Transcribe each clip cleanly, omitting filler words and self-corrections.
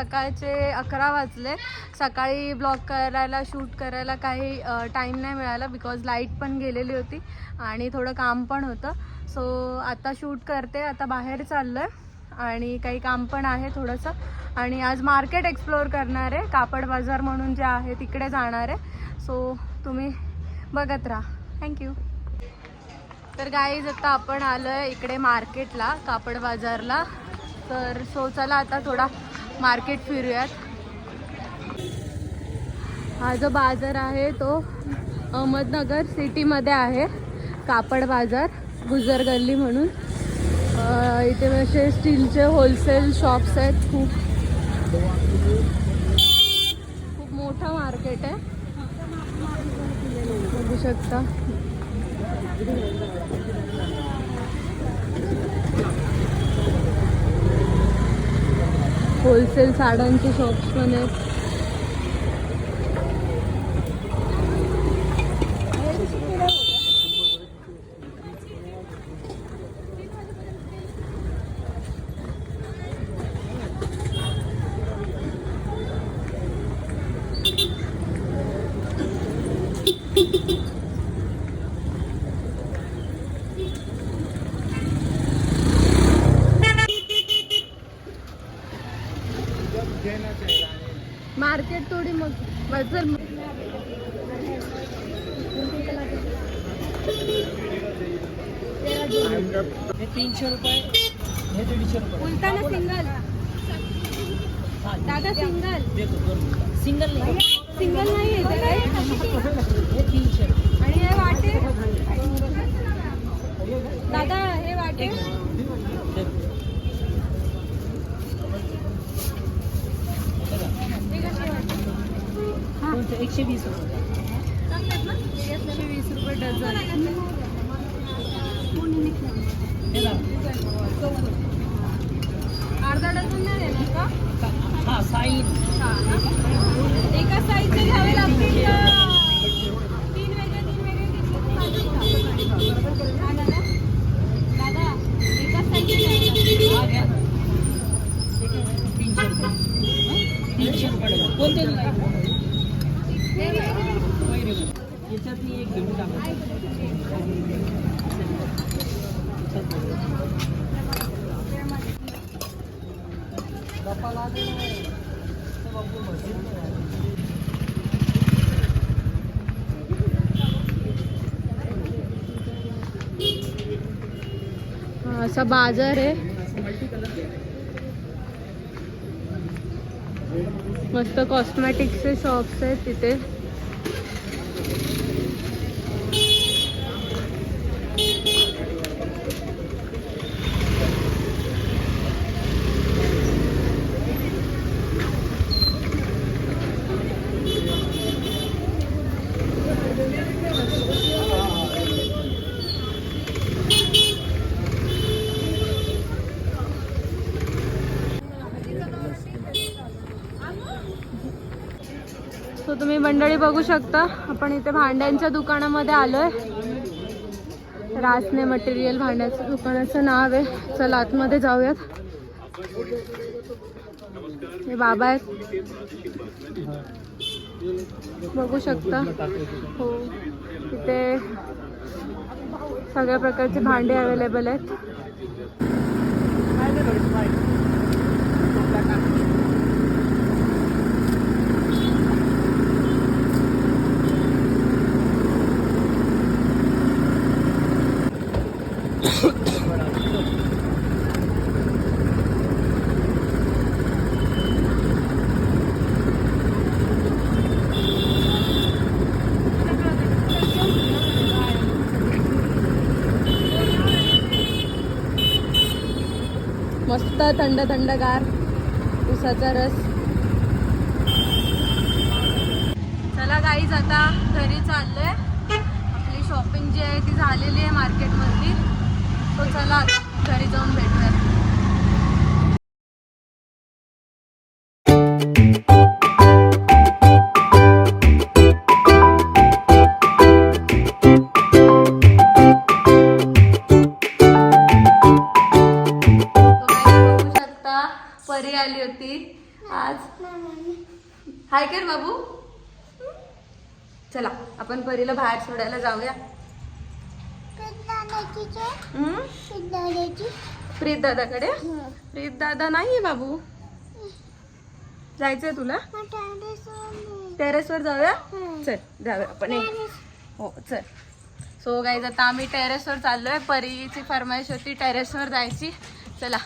सकाळचे 11 वाजले. सकाळी ब्लॉग करायला शूट करायला काही टाईम नाही मिळाला बिकॉज लाईट पण गेलेली होती आणि थोडं काम पण होतं. सो आता शूट करते. आता बाहेर चाललो आहे आणि काही काम पण आहे थोडंसं. आणि आज मार्केट एक्सप्लोअर करणार आहे. कापड बाजार म्हणून जे आहे तिकडे जाणार आहे. सो तुम्ही बघत राहा. थँक्यू. तर गाईज आता आपण आलो आहे इकडे मार्केटला, कापड बाजारला. तर सो चला आता थोडा मार्केट फिरूयात. हा जो बाजार आहे तो अहमदनगर सिटीमध्ये आहे. कापड बाजार गुजर गल्ली म्हणून. इथे असे स्टीलचे होलसेल शॉप्स आहेत. खूप मोठं मार्केट आहे, बघू शकता. होलसेल साड्यांचे शॉप्स पण आहेत. मार्केट थोडी मग चल. हे 300 रुपये, हे 150 रुपये. बोलता ना सिंगल दादा, सिंगल नाही येते काय. हे 300 रुपये. आणि हे वाटे दादा, हे वाटे कोणते? 120 रुपये. 120 रुपये डझन. अर्धा डझन नाही देणार का? हा, साईज. एका साईजचे घ्यावे लागतील का? तीन वेगळे दादा, एका साईजचे हा, 300 रुपये. कोणते याच्यातली एक घेऊन टाका. असा बाजार आहे. मस्त कॉस्मेटिक्सचे शॉप्स आहेत तिथे. सो तुम्ही मंडळी बघू शकता, आपण इथे भांड्यांच्या दुकानामध्ये आलोय. रासने मटेरियल भांड्याचं दुकानाचं नाव आहे. चला आतमध्ये जाऊयात. हे बाबा आहेत, बघू शकता. हो, इथे सगळ्या प्रकारचे भांडे अवेलेबल आहेत. मस्त थंड थंडगार उसाचा रस. चला गाईज, आता घरी चाललोय. आपली शॉपिंग जी आहे ती झालेली आहे मार्केटमधली. तो चला आता घरी जाऊन भेटूया. परी आली होती आज. हाय कर बाबू. चला आपण परीला बाहेर सोडायला जाऊया. प्रीत दादाकडे. प्रीत दादा नाहीये बाबू. जायचंय तुला टेरेसवर जाऊया. चल जाऊया आपण. हो चल. सो गाईज आता आम्ही टेरेसवर चाललोय. परीची फरमाईश होती टेरेसवर जायची. चला.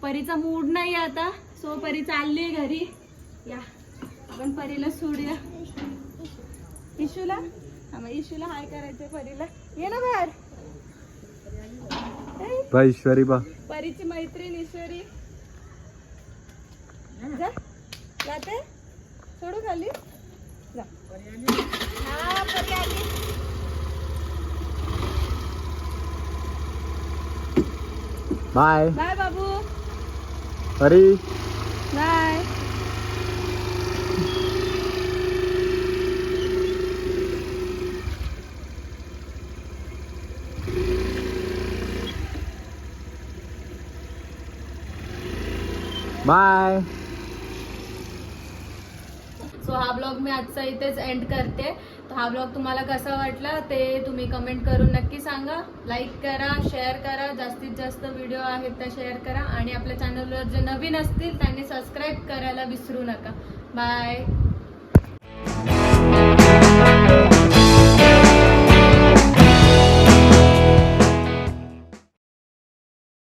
परीचा मूड नाही आता. सो परी चालली घरी. या आपण परीला सोडूया. इशूला इशूला हाय करायचंय परीला. ये ना बाहेर. बा ईश्वरी बा. परीची मैत्रीण ईश्वरी. जा जाते. सोडू खाली. जा. हा परी आली. बाय बाय बाबू. परी. बाय. बाय. सो हा ब्लॉग मी आजचा इथेच एंड करते. तर हा ब्लॉग तुम्हाला कसा वाटला ते तुम्ही कमेंट करून नक्की सांगा. लाईक करा, शेअर करा. जास्तीत जास्त व्हिडिओ आहेत त्या शेअर करा. आणि आपल्या चॅनलवर जे नवीन असतील त्यांनी सबस्क्राईब करायला विसरू नका. बाय.